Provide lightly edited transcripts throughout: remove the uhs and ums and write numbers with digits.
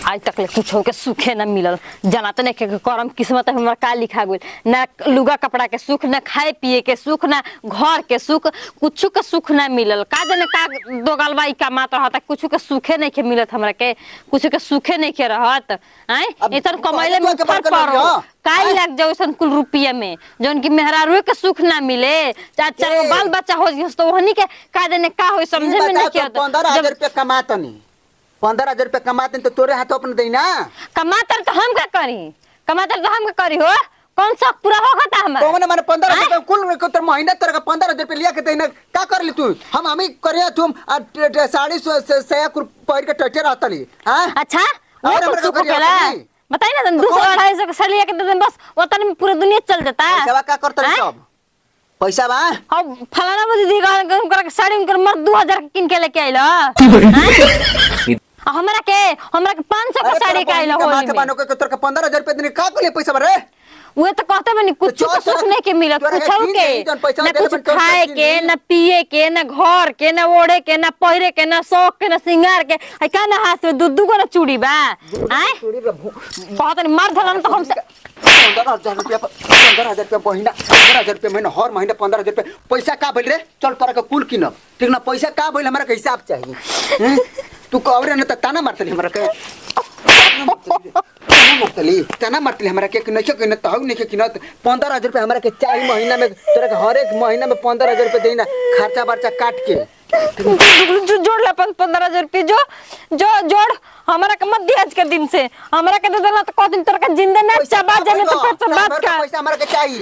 आज तक ले कुछ के सुखे ना मिलल। जानते नहीं के करम किस्मत हमारा का लिखा गइल। ना लुगा कपड़ा के सुख, ना खाए पिए के सुख, ना घर के सुख, कुछ के सुख ना मिलल। का जाने का दोगलबाई का मात रहता, कुछ के सुखे नहीं के मिलत हमरा के, कुछ के सुखे नहीं के रहत। हैं इतन कमाइले में फर्क पड़ो काई लग जाओ सन कुल रुपया में जोन की मेहरारू के सुख ना मिले। चार चार बाल बच्चा हो जिस तो वहनी के का जाने का होई समझे में नहीं के। 15,000 रुपया कमातनी 15,000 रुपया कमाते तो तोरे हाथ अपन देना। कमातर तो हम का करी, कमातर तो हम का करी हो। कौन सा पूरा होगा हमारा कौन माने 15,000 रुपया कुल तो महीना तेरे का 15,000 रुपया लिया के देना का कर ली तू। हम करे तुम साड़ी सया पैर के टटे रहता ली। हां अच्छा और हम सुख केला बताई ना 200-250 का साड़ी लेके दे दे बस ओतने में पूरी दुनिया चल जाता है। पैसा का करता रे सब पैसा बा अब फलाना बदी दिगा कर साड़ी उनकर मर 2000 के किन के लेके आइला। हमरा के 500 का साड़ी का आइला होली में मानो के तोर का 15,000 रुपया देने का के पैसा रे। वो तो कहते बनी कुछ का सुख नहीं के मिलत, कुछ के ना कुछ खाए के, ना पिए के, ना घर के, ना ओढ़े के, ना पहिरे के, ना शौक के, ना सिंगार के। है का ना हाथ में दूध को ना चूड़ी बा। हैं बहुत नहीं मार धलन तो हम 15,000 रुपया 15,000 रुपया महीना 15,000 रुपया महीना हर महीना 15,000 रुपया पैसा का भइल रे। चल तोरा के कुल किनब ठीक ना। पैसा का भइल हमरा के हिसाब चाहिए। तू कवरे न त ताना मारतली हमरा के ताना मारतली हमरा के नहीं के न त नहीं के न 15,000 रुपया हमरा के चाहिए महीना में। तोरा के हर एक महीना में 15,000 रुपया देना खर्चा बर्चा काट के जोड़ ला 15,000 रुपया जो जोड़ हमारा के मत दिया आज के दिन से। हमरा के दे देना तो को दिन तोरा के जिंदा ना चबा जाने तो फिर से बात का पैसा हमरा के चाहिए।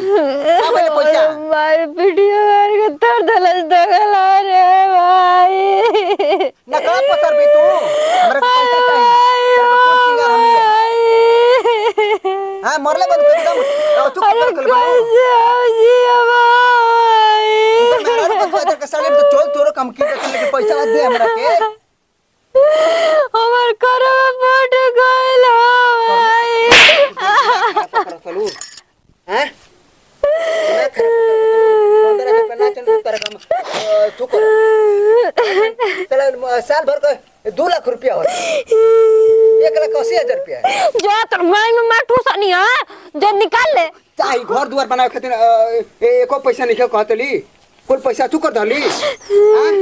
का भइल पैसा भाई वीडियो मार के तोड़ दलस दगला रे भाई ना का पसर बे तू हमरा के पैसा चाहिए। सिंगार हम हां मरले बंद कर दम तू कर कर भाई साले तो चल तोरो कम की लेके पैसा दे हमरा के। हमर करवा फट गइल भाई चलू हैं ना कर 15 रुपया ना चल कर काम तू कर चल साल भर का 2 लाख रुपया हो 1,80,000 रुपया जो तक मांग में माठू सनी हां जो निकाल ले चाहे घर दुआर बनावे खातिर एको पैसा नहीं कहतली कुल पैसा तू कर दली। हां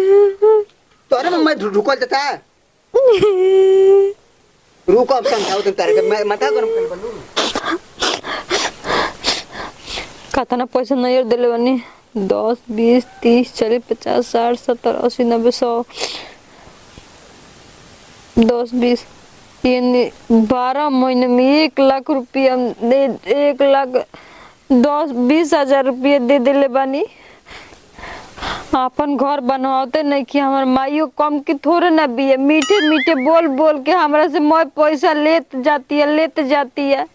तोरे में मैं रुकल जाता रुको अब समझाओ तुम तारे के माथा गरम कर बलू कतना पैसा नहीं देले बनी 10 20 30 40 50 60 70 80 90 100 10 20 यानी 12 महीने में 1 लाख रुपया 1,10,20,000 रुपया दे देले बानी। अपन घर बनवाते नहीं कि हमार माइयो कम की थोड़े ना भी है। मीठे मीठे बोल बोल के हमरा से मैं पैसा लेत जाती है।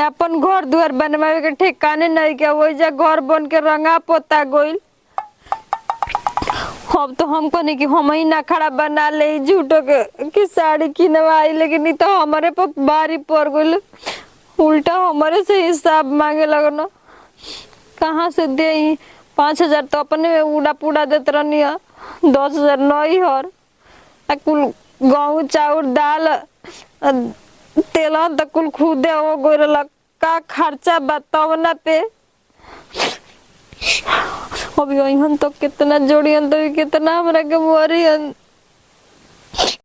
अपन घर दुआर बनवावे के ठिकाने नहीं के वही जा घर बन के रंगा पोता गइल। अब तो हमको नहीं कि हम ही ना खड़ा बना ले झूठो के साड़ी किनवाई लेकिन नहीं तो हमारे पर भारी पड़ गइल। उल्टा हमारे से हिसाब मांगे लगना कहाँ से दे 5,000 तो अपने में उड़ा पुड़ा देते रहनी है 10,000 नहीं हर कुल गेहूं चाउर दाल तेल तो कुल खुदे हो गइल का खर्चा बताओ ना पे। अभी तो कितना जोड़ियन तो कितना हमरा के मोरियन